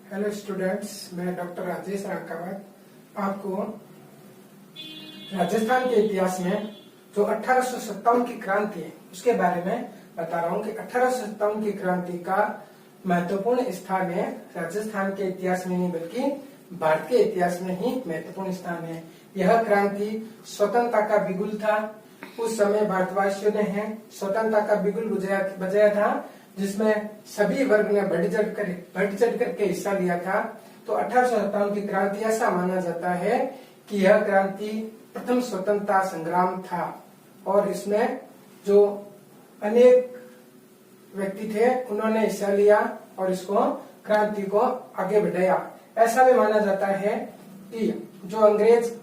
Hello students, मैं doctor Rajesh Rankawat आपको राजस्थान के इतिहास में जो 1857 की क्रांति है उसके बारे में बता रहा हूँ कि 1857 की क्रांति का महत्वपूर्ण स्थान है राजस्थान के इतिहास में नहीं बल्कि भारत के इतिहास में ही महत्वपूर्ण स्थान है। यह क्रांति स्वतंत्रता का बिगुल था। उस समय भारतवासियों ने स्वतंत्रता का बिगुल बजाया था जिसमें सभी वर्ग ने बढ़ चढ़ करके हिस्सा लिया था। तो 1857 की क्रांति ऐसा माना जाता है कि यह क्रांति प्रथम स्वतंत्रता संग्राम था और इसमें जो अनेक व्यक्ति थे उन्होंने हिस्सा लिया और इसको क्रांति को आगे बढ़ाया। ऐसा भी माना जाता है कि जो अंग्रेज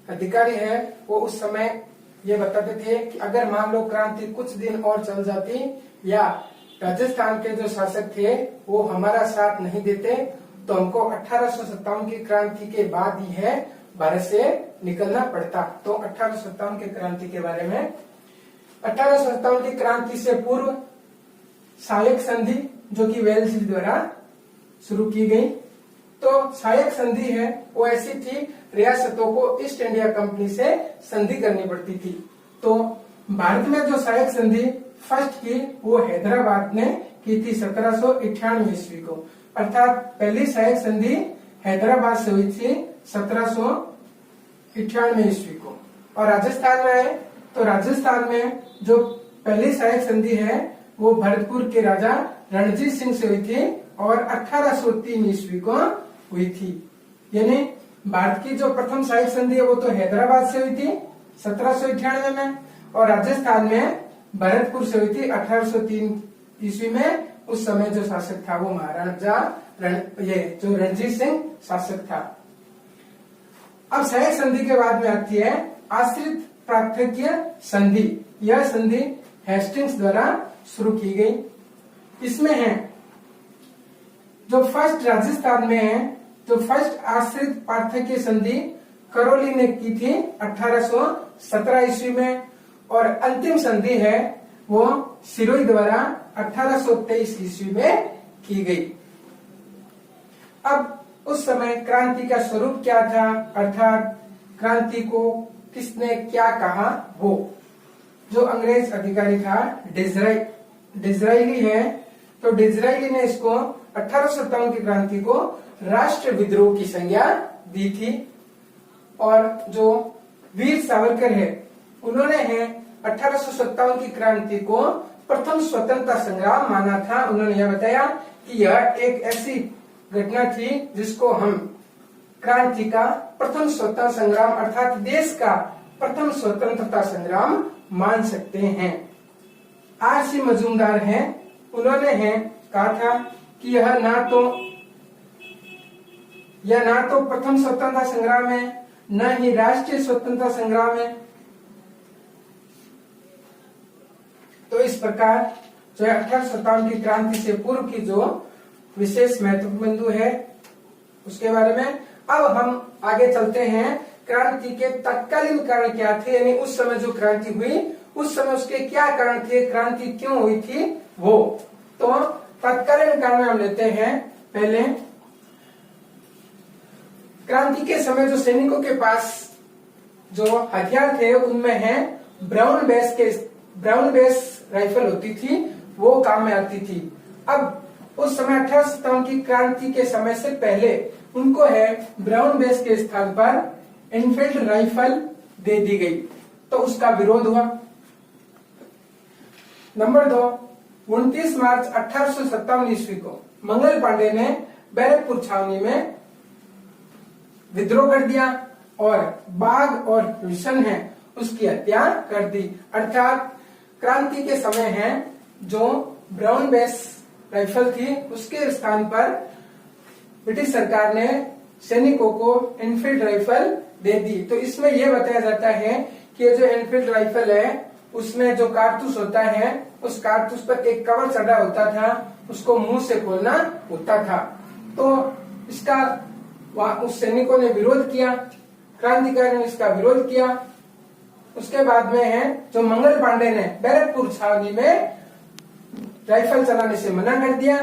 अधिकारी है वो उस समय ये बताते थे कि अगर मान लो क्रांति कुछ दिन और चल जाती या राजस्थान के जो शासक थे वो हमारा साथ नहीं देते तो हमको 1857 की क्रांति के बाद ही है भारत से निकलना पड़ता। तो 1857 की क्रांति के बारे में 1857 की क्रांति से पूर्व सहायक संधि जो कि वेल्स द्वारा शुरू की गई। तो सहायक संधि है वो ऐसी थी, रियासतों को ईस्ट इंडिया कंपनी से संधि करनी पड़ती थी। तो भारत में जो सहायक संधि फर्स्ट की वो हैदराबाद ने की थी 1798 ईस्वी को, अर्थात पहली सहायक संधि हैदराबाद से हुई थी 1798 ईस्वी को। और राजस्थान में है तो राजस्थान में जो पहली सहायक संधि है वो भरतपुर के राजा रणजीत सिंह से हुई थी और 1803 ईस्वी को हुई थी। यानी भारत की जो प्रथम सहायक संधि है वो तो हैदराबाद से हुई थी 1798 में और राजस्थान में भरतपुर से हुई थी 1803 ईस्वी में। उस समय जो शासक था वो महाराजा जो रणजीत सिंह शासक था। अब सहायक संधि के बाद में आती है आश्रित प्रांतीय संधि। यह संधि हेस्टिंग्स द्वारा शुरू की गई। इसमें है जो फर्स्ट राजस्थान में है जो फर्स्ट आश्रित प्रांतीय संधि करौली ने की थी 1817 ईस्वी में और अंतिम संधि है वो सिरोही द्वारा 1823 ईस्वी में की गई। अब उस समय क्रांति का स्वरूप क्या था, अर्थात क्रांति को किसने क्या कहा। वो जो अंग्रेज अधिकारी था डिज़रायली है तो डिज़रायली ने इसको 1857 की क्रांति को राष्ट्र विद्रोह की संज्ञा दी थी। और जो वीर सावरकर है उन्होंने 1857 की क्रांति को प्रथम स्वतंत्रता संग्राम माना था। उन्होंने यह बताया कि यह एक ऐसी घटना थी जिसको हम क्रांति का प्रथम स्वतंत्रता संग्राम अर्थात देश का प्रथम स्वतंत्रता संग्राम मान सकते हैं। आर.सी. मजूमदार हैं, उन्होंने कहा था कि यह ना तो प्रथम स्वतंत्रता संग्राम है न ही राष्ट्रीय स्वतंत्रता संग्राम है। तो इस प्रकार जो 1857 की क्रांति से पूर्व की जो विशेष महत्वपूर्ण बिंदु है उसके बारे में। अब हम आगे चलते हैं क्रांति के तत्कालीन कारण क्या थे, यानी उस समय जो क्रांति हुई उस समय उसके क्या कारण थे, क्रांति क्यों हुई थी वो। तो तत्कालीन कारण में हम लेते हैं पहले क्रांति के समय जो सैनिकों के पास जो हथियार थे उनमें है ब्राउन बेस राइफल होती थी, वो काम में आती थी। अब उस समय 1857 की क्रांति के समय से पहले उनको है ब्राउन बेस के स्थान पर एनफील्ड राइफल दे दी गई तो उसका विरोध हुआ। नंबर 2, 29 मार्च 1857 ईस्वी को मंगल पांडे ने बैरकपुर छावनी में विद्रोह कर दिया और बाघ और विशन है उसकी हत्या कर दी। अर्थात क्रांति के समय है जो ब्राउन बेस राइफल थी उसके स्थान पर ब्रिटिश सरकार ने सैनिकों को एनफील्ड राइफल दे दी। तो इसमें यह बताया जाता है कि जो एनफील्ड राइफल है उसमें जो कारतूस होता है उस कारतूस पर एक कवर चढ़ा होता था, उसको मुंह से खोलना होता था। तो इसका उस सैनिकों ने विरोध किया, क्रांतिकारियों ने इसका विरोध किया। उसके बाद में है जो मंगल पांडे ने बैरकपुर छावनी में राइफल चलाने से मना कर दिया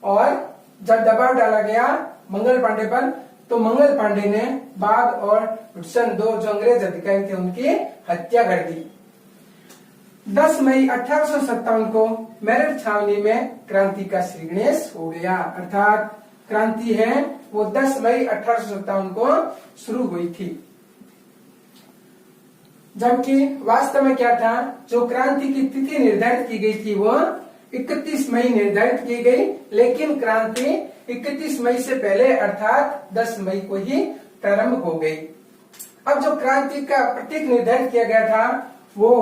और जब दबाव डाला गया मंगल पांडे पर, तो मंगल पांडे ने बाघ और हुडसन, दो जो अंग्रेज अधिकारी थे, उनकी हत्या कर दी। 10 मई 1857 को मेरठ छावनी में क्रांति का श्रीगणेश हो गया, अर्थात क्रांति है वो 10 मई 1857 को शुरू हुई थी। जबकि वास्तव में क्या था, जो क्रांति की तिथि निर्धारित की गई थी वो 31 मई निर्धारित की गई, लेकिन क्रांति 31 मई से पहले अर्थात 10 मई को ही प्रारंभ हो गई। अब जो क्रांति का प्रतीक निर्धारित किया गया था वो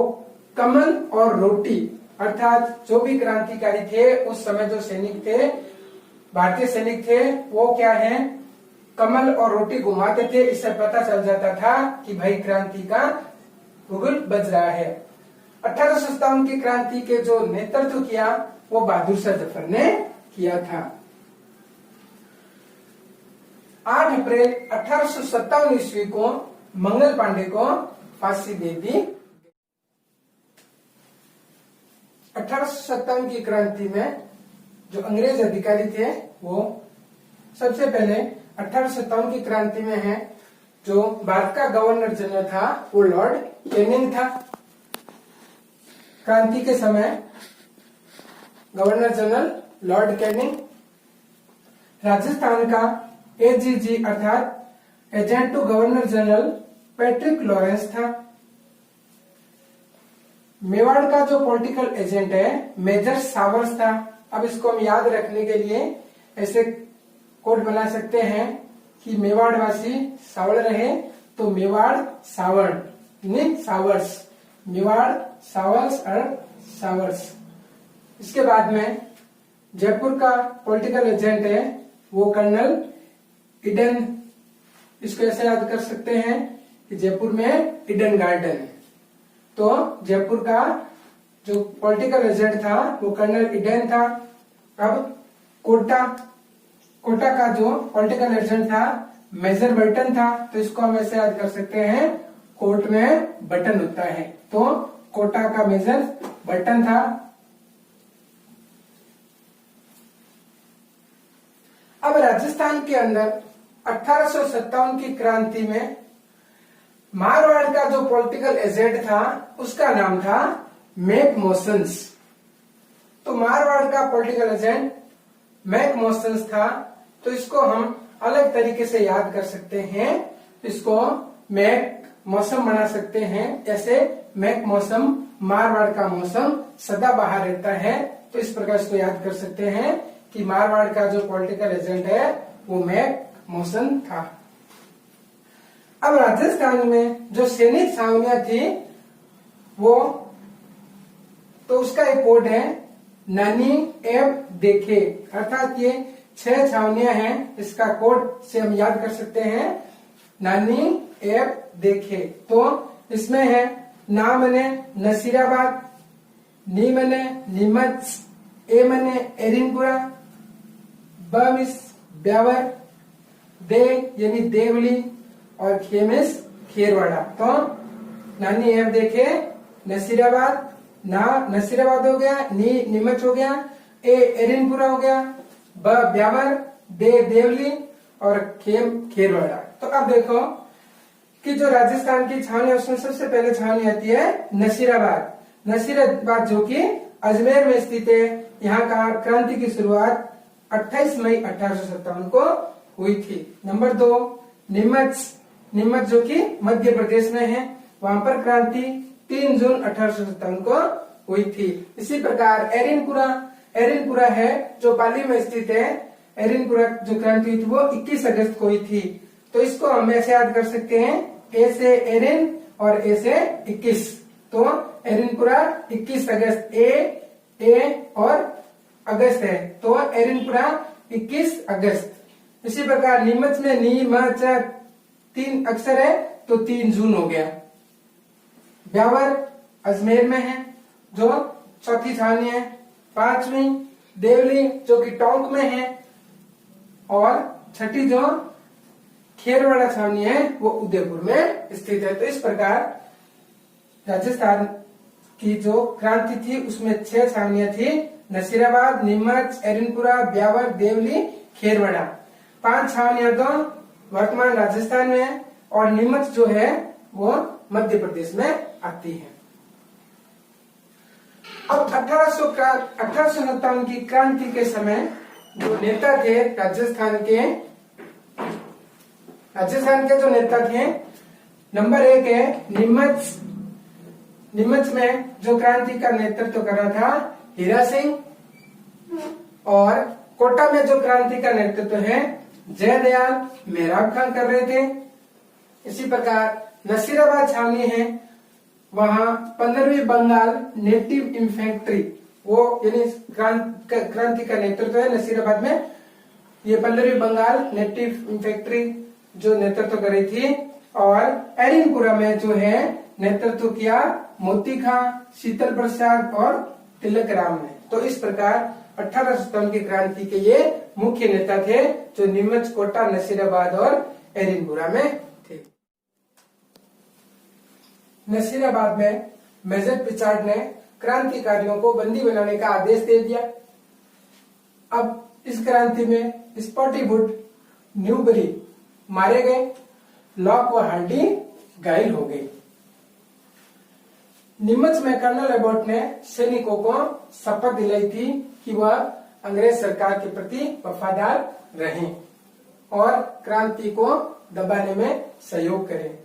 कमल और रोटी, अर्थात जो भी क्रांतिकारी थे उस समय जो सैनिक थे, भारतीय सैनिक थे, वो क्या है, कमल और रोटी घुमाते थे। इससे पता चल जाता था कि भाई क्रांति का भूगोल बज रहा है। 1857 की क्रांति के जो नेतृत्व किया वो बहादुर शाह जफर ने किया था। 8 अप्रैल 1857 ईस्वी को मंगल पांडे को फांसी दे दी। 1857 की क्रांति में जो अंग्रेज अधिकारी थे वो सबसे पहले 1857 की क्रांति में है जो भारत का गवर्नर जनरल था वो लॉर्ड कैनिंग था। क्रांति के समय governor general lord Canning, Rajasthan का एजीजी अर्थात agent to governor general Patrick Lawrence था। मेवाड़ का जो पॉलिटिकल एजेंट है मेजर सावर्स था। अब इसको हम याद रखने के लिए ऐसे कोड बना सकते हैं कि मेवाड़ वासी सावड़ रहे, तो मेवाड़ सावड़ यानी सावर्स, मेवाड़ सावर्स और सावर्स। इसके बाद में जयपुर का पॉलिटिकल एजेंट है वो कर्नल ईडन, इसको ऐसे याद कर सकते हैं कि जयपुर में ईडन गार्डन है। तो जयपुर का जो पॉलिटिकल एजेंट था वो कर्नल ईडन था। अब कोटा का जो पॉलिटिकल एजेंट था मेजर बटन था, तो इसको हम ऐसे याद कर सकते हैं कोर्ट में बटन होता है, तो कोटा का मेजर बटन था। अब राजस्थान के अंदर 1857 की क्रांति में मारवाड़ का जो पॉलिटिकल एजेंट था उसका नाम था मैकमोसन्स। तो मारवाड़ का पॉलिटिकल एजेंट मैकमोसन्स था, तो इसको हम अलग तरीके से याद कर सकते हैं। इसको मैक मौसम बना सकते हैं, ऐसे मैक मौसम, मारवाड़ का मौसम सदाबहार रहता है, तो इस प्रकार इसको याद कर सकते हैं कि मारवाड़ का जो पॉलिटिकल एजेंट है वो मैक मौसम था। अब राजस्थान में जो सैनिक छावनियां थी वो, तो उसका एक कोड है नानी एब देखे, अर्थात ये 6 छावनियां हैं, इसका कोड से हम याद कर सकते हैं नानी एब देखे। तो इसमें है ना मने नसीराबाद, नी मने नीमच, ए मने एरिनपुरा, ब मिस ब्यावर, दे यानी देवली और खेमिस खेरवाड़ा। तो नानी एब देखे नसीराबाद, ना नसीराबाद हो गया, नी नीमच हो गया, ए एरिनपुरा हो गया, ब ब्यावर, दे देवली और खेम खेरवाड़ा। तो अब देखो कि जो राजस्थान की छावनी है उसमें सबसे पहले छावनी आती है नसीराबाद। नसीराबाद जो कि अजमेर में स्थित है। यहाँ का क्रांति की शुरुआत 28 मई 1857 को हुई थी। नंबर 2 नीमच, नीमच जो कि मध्य प्रदेश में है, वहां पर क्रांति 3 जून 1857 को हुई थी। इसी प्रकार एरिनपुरा, एरिनपुरा है जो पाली में स्थित है। एरिनपुरा जो क्रांति हुई थी वो 21 अगस्त को हुई थी, तो इसको हम ऐसे याद कर सकते हैं, ए से एरिन और ए से 21, तो एरिनपुरा 21 अगस्त, ए और अगस्त है, तो एरिनपुरा 21 अगस्त। इसी प्रकार नीमच में नी म च 3 अक्षर है, तो 3 जून हो गया। ब्यावर अजमेर में है जो चौथी छावनी है। 5वीं देवली जो कि टोंक में है, और 6ठी जो खेरवाड़ा छावनी है वो उदयपुर में स्थित है। तो इस प्रकार राजस्थान की जो क्रांति थी उसमें 6 छावनियां थी, नसीराबाद, नीमच, एरिनपुरा, ब्यावर, देवली, खेरवड़ा। 5 छावनियां तो वर्तमान राजस्थान में है और नीमच जो है वो मध्य प्रदेश में आती है। अब 1857 की क्रांति के समय जो नेता थे राजस्थान के जो नेता थे, नंबर 1 है नीमच। नीमच में जो क्रांति का नेतृत्व करा था हीरा सिंह, और कोटा में जो क्रांति का नेतृत्व है जयदयाल मेहराब खान कर रहे थे। इसी प्रकार नसीराबाद छावनी है, वहां 15वीं बंगाल नेटिव इन्फेंट्री, वो यानी क्रांति का नेतृत्व है नसीराबाद में। ये 15वीं बंगाल नेटिव इन्फेंट्री जो नेतृत्व कर रही थी, और एरिनपुरा में जो है नेतृत्व किया मोती खां, शीतल प्रसाद और तिलक राम ने। तो इस प्रकार 1857 की क्रांति के ये मुख्य नेता थे जो नीमच, कोटा, नसीराबाद और एरिनपुरा में थे। नसीराबाद में मेजर पिचार्ड ने क्रांतिकारियों को बंदी बनाने का आदेश दे दिया। अब इस क्रांति में स्पॉटीवुड, न्यूबरी मारे गए, लॉक व हार्डी घायल हो गए। नीमच में कर्नल एबॉट ने सैनिकों को शपथ दिलाई थी कि वह अंग्रेज सरकार के प्रति वफादार रहें और क्रांति को दबाने में सहयोग करें।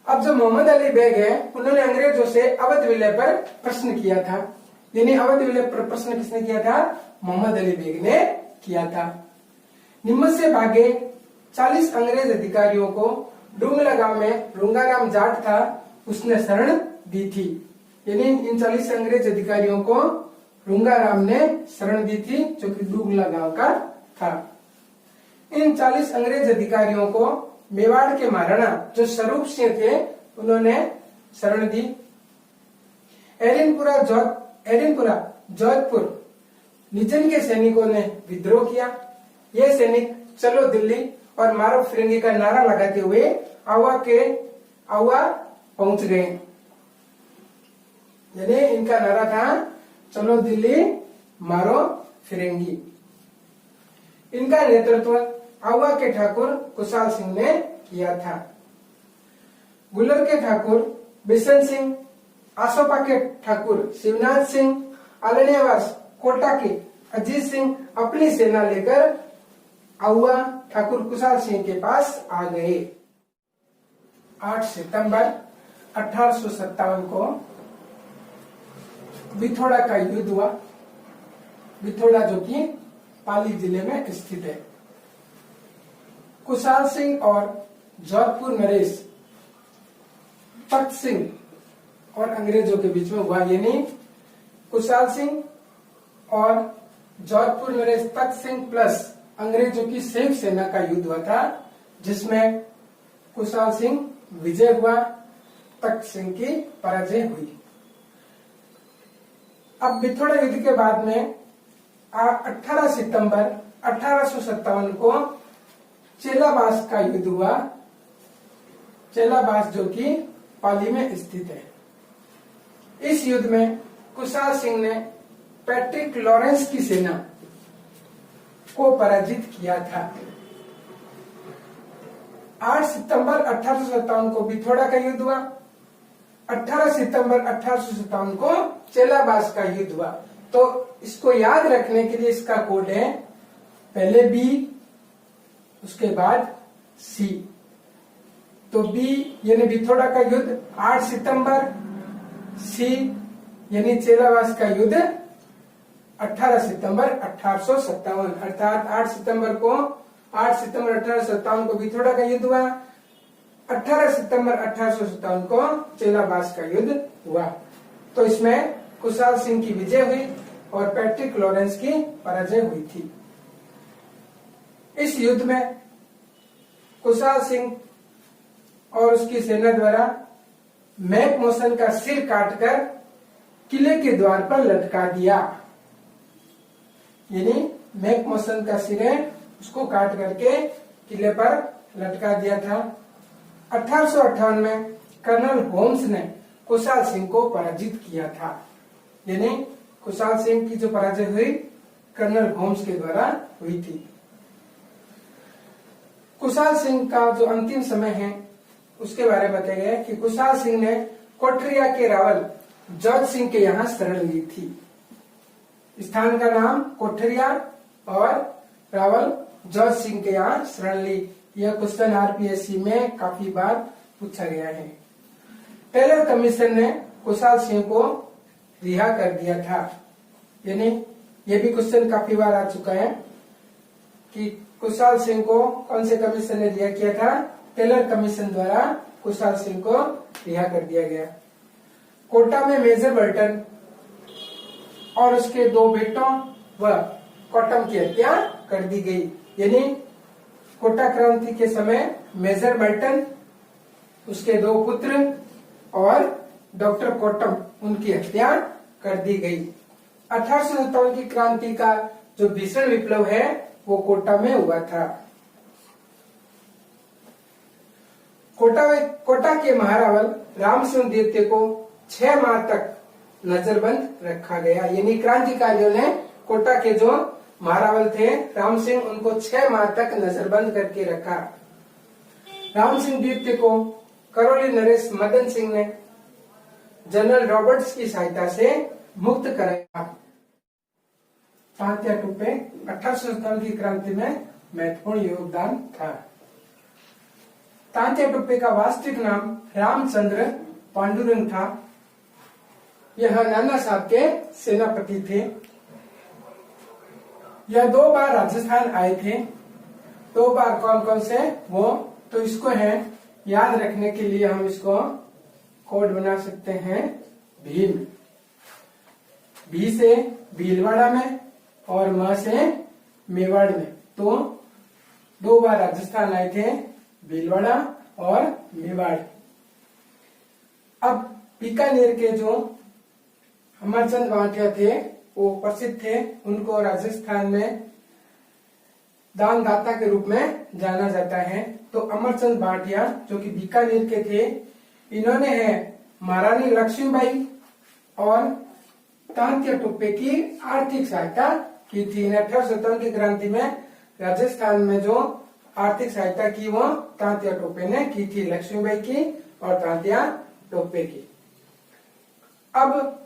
अब जो मोहम्मद अली बेग है, उन्होंने अंग्रेजों से अवध विलय पर प्रश्न किया था। यानी अवध विलय पर प्रश्न किसने किया था? मोहम्मद अली बेग ने किया था। नीमच से भागे 40 अंग्रेज अधिकारियों को डुंगला गांव में रुंगाराम जाट था, उसने शरण दी थी। यानी इन 40 अंग्रेज अधिकारियों को रुंगाराम ने शरण दी थी, जो कि डुंगला गांव का था। इन 40 अंग्रेज अधिकारियों को मेवाड़ के महाराणा जो स्वरूप सिंह थे, उन्होंने शरण दी। एरिनपुरा जोधपुर निजन के सैनिकों ने विद्रोह किया। ये सैनिक चलो दिल्ली और मारो फिरंगी का नारा लगाते हुए आवा पहुंच गए। यानी इनका नारा था चलो दिल्ली मारो फिरंगी। इनका नेतृत्व आवा के ठाकुर कुशाल सिंह ने किया था। गुलर के ठाकुर बिशन सिंह, आसोपा के ठाकुर शिवनाथ सिंह, आलनियावास कोटा के अजीत सिंह अपनी सेना लेकर आवा ठाकुर कुशाल सिंह के पास आ गए। 8 सितंबर 1857 को बिथोड़ा का युद्ध हुआ। बिथोड़ा जो कि पाली जिले में स्थित है। कुशाल सिंह और जोधपुर नरेश तख्त सिंह और अंग्रेजों के बीच में हुआ। यानी कुशाल सिंह और जोधपुर नरेश तख्त सिंह प्लस अंग्रेजों की संयुक्त सेना का युद्ध हुआ था, जिसमें कुशाल सिंह विजय हुआ, तख्त सिंह की पराजय हुई। अब बिथोड़ा युद्ध के बाद में 18 सितंबर 1857 को चेलाबास का युद्ध हुआ। चेलाबास जो कि पाली में स्थित है। इस युद्ध में कुशाल सिंह ने पैट्रिक लॉरेंस की सेना को पराजित किया था। 8 सितंबर 1857 को बिथोड़ा का युद्ध हुआ। 18 सितंबर 1857 को चेलाबास का युद्ध हुआ। तो इसको याद रखने के लिए इसका कोड है, पहले बी, उसके बाद सी। तो बी यानी बिथोड़ा का युद्ध 8 सितंबर, सी यानी चेलाबास का युद्ध 18 सितंबर 1857। अर्थात 8 सितंबर 1857 को बिथोड़ा का युद्ध हुआ, 18 सितंबर 1857 को चेलाबास का युद्ध हुआ। तो इसमें कुशाल सिंह की विजय हुई और पैट्रिक लॉरेंस की पराजय हुई थी। इस युद्ध में कुशाल सिंह और उसकी सेना द्वारा मैकमोसन का सिर काटकर किले के द्वार पर लटका दिया। यानी मैकमोसन का सिर है, उसको काट करके किले पर लटका दिया था। 1858 में कर्नल होम्स ने कुशाल सिंह को पराजित किया था। यानी कुशाल सिंह की जो पराजय हुई कर्नल होम्स के द्वारा हुई थी। कुशाल सिंह का जो अंतिम समय है उसके बारे में बताया गया कि कुशाल सिंह ने कोठरिया के रावल जॉर्ज सिंह के यहाँ शरण ली थी। स्थान का नाम कोठरिया और रावल जॉर्ज सिंह के यहाँ शरण ली। यह क्वेश्चन आरपीएससी में काफी बार पूछा गया है। टेलर कमीशन ने कुशाल सिंह को रिहा कर दिया था। यानी यह भी क्वेश्चन काफी बार आ चुका है कि कुशाल सिंह को कौन से कमीशन ने रिहा किया था। टेलर कमीशन द्वारा कुशाल सिंह को रिहा कर दिया गया। कोटा में मेजर बर्टन और उसके 2 बेटों व कॉटम की हत्या कर दी गई। यानी कोटा क्रांति के समय मेजर बर्टन, उसके 2 पुत्र और डॉक्टर कॉटम, उनकी हत्या कर दी गई। 1857 की क्रांति का जो भीषण विप्लव है वो कोटा में हुआ था। कोटा के महारावल राम सिंह द्वितीय को 6 माह तक नजरबंद रखा गया। यानी क्रांतिकारियों ने कोटा के जो महारावल थे राम सिंह, उनको 6 माह तक नजरबंद करके रखा। राम सिंह द्वितीय को करौली नरेश मदन सिंह ने जनरल रॉबर्ट्स की सहायता से मुक्त कराया। तात्या टोपे 1857 की क्रांति में महत्वपूर्ण योगदान था। तात्या टोपे का वास्तविक नाम रामचंद्र पांडुरंग था। यह नाना साहब के सेनापति थे। यह 2 बार राजस्थान आए थे। 2 बार कौन कौन से वो, तो इसको है याद रखने के लिए हम इसको कोड बना सकते हैं भील। भी से भीलवाड़ा में और म से मेवाड़ में। तो 2 बार राजस्थान आए थे, भीलवाड़ा और मेवाड़। अब बीकानेर के जो अमरचंद भाटिया थे वो प्रसिद्ध थे। उनको राजस्थान में दानदाता के रूप में जाना जाता है। तो अमरचंद भाटिया जो कि बीकानेर के थे, इन्होंने है महारानी लक्ष्मीबाई और तात्या टोपे की आर्थिक सहायता की थी। 1857 की क्रांति में राजस्थान में जो आर्थिक सहायता की वो तात्या टोपे ने की थी, लक्ष्मीबाई की और तात्या टोपे की। अब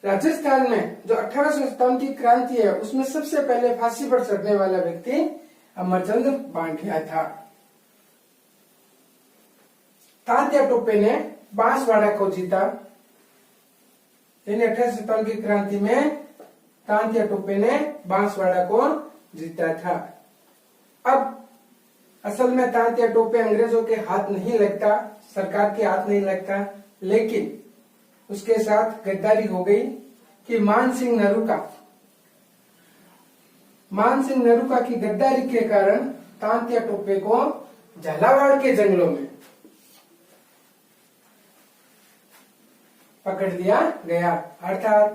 राजस्थान में जो 1857 की क्रांति है उसमें सबसे पहले फांसी पर चढ़ने वाला व्यक्ति अमरचंद भाटिया था। तात्या टोपे ने बांसवाड़ा को जीता। यानी 1857 की क्रांति में तात्या टोपे ने बांसवाड़ा को जीता था। अब असल में तात्या टोपे अंग्रेजों के हाथ नहीं लगता, सरकार के हाथ नहीं लगता, लेकिन उसके साथ गद्दारी हो गई कि मान सिंह नरूका की गद्दारी के कारण तात्या टोपे को झालावाड़ के जंगलों में पकड़ लिया गया। अर्थात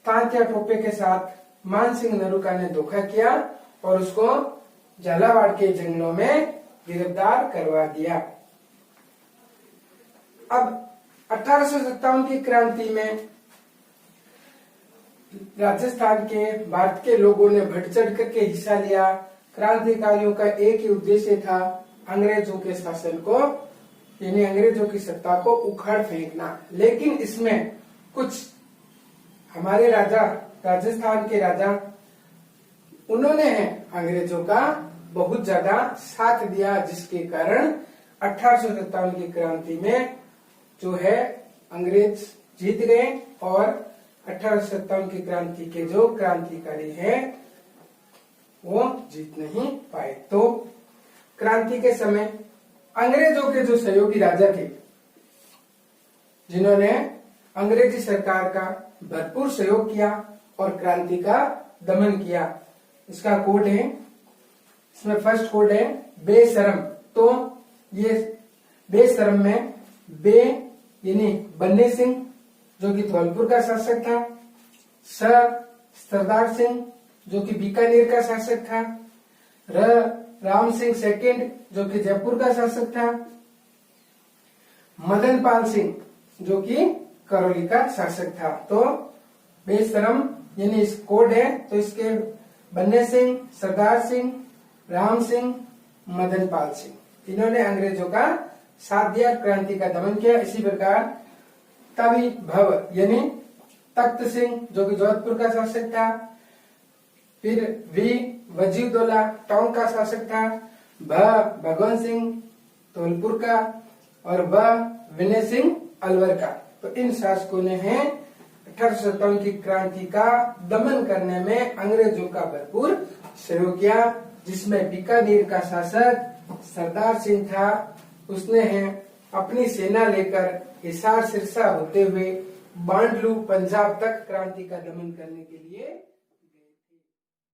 तात्या टोपे के साथ मान सिंह नरूका ने धोखा किया और उसको झालावाड़ के जंगलों में गिरफ्तार करवा दिया। अब 1857 की क्रांति में राजस्थान के भारत के लोगों ने बढ़ चढ़ करके हिस्सा लिया। क्रांतिकारियों का एक ही उद्देश्य था अंग्रेजों के शासन को, यानी अंग्रेजों की सत्ता को उखाड़ फेंकना। लेकिन इसमें कुछ हमारे राजा, राजस्थान के राजा, उन्होंने अंग्रेजों का बहुत ज्यादा साथ दिया, जिसके कारण 1857 की क्रांति में जो है अंग्रेज जीत गए और 1857 की क्रांति के जो क्रांतिकारी हैं वो जीत नहीं पाए। तो क्रांति के समय अंग्रेजों के जो सहयोगी राजा थे, जिन्होंने अंग्रेजी सरकार का भरपूर सहयोग किया और क्रांति का दमन किया, इसका कोड है, इसमें फर्स्ट कोड है बेशरम। तो ये बेशरम में बे यानी बन्ने सिंह जो कि धौलपुर का शासक था, सरदार सिंह जो कि बीकानेर का शासक था, राम सिंह सेकंड जो कि जयपुर का शासक था, मदन पाल सिंह जो कि करौली का शासक था। तो बेशरम यानी इस कोड है, तो इसके बन्ने सिंह, सरदार सिंह, राम सिंह, मदन पाल सिंह। इन्होंने अंग्रेजों का साथ दिया, क्रांति का दमन किया। इसी प्रकार तभी भव यानी तख्त सिंह जो कि जोधपुर का शासक था, फिर वी वजीउद्दौला टोंक का शासक था, भगवंत सिंह धौलपुर का और विनय सिंह अलवर का। तो इन शासकों ने 1857 की क्रांति का दमन करने में अंग्रेजों का भरपूर सहयोग किया, जिसमें बीकानेर का शासक सरदार सिंह था। उसने अपनी सेना लेकर हिसार सिरसा होते हुए बांडलू पंजाब तक क्रांति का दमन करने के लिए